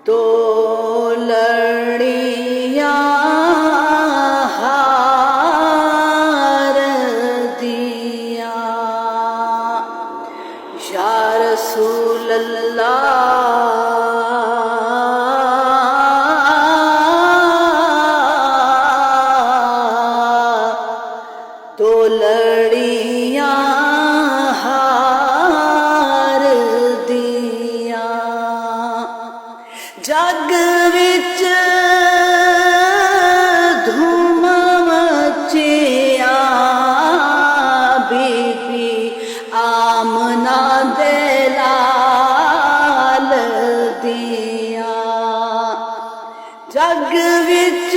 तो लड़ियां हार दिया। या रसूल अल्लाह, तो लड़ियां हार दिया। जग विच धूम मचिया, बीबी आमना दे लाल दिया। जग विच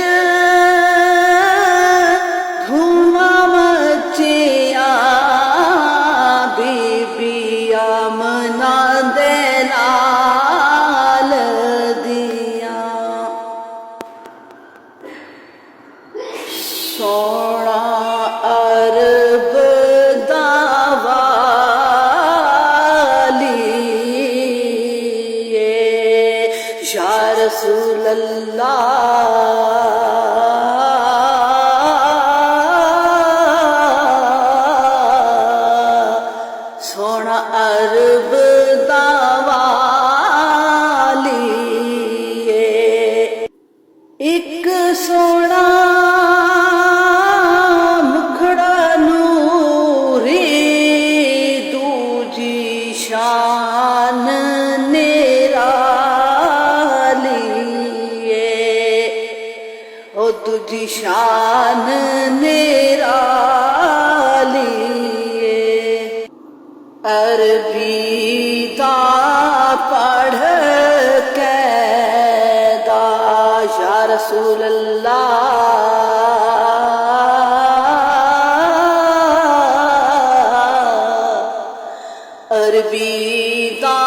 धूम मचिया, बीबी आमना दे लाल दिया। सोना अरब दा वाली, या रसूल अल्लाह, सोना अरब दा वाली। एक सोना मुखड़ा नूरी, दूजी शान निराली। ओ दूजी शान निराली। अरबी दा पढ़ के दा, या रसूल अल्लाह, अरबी दा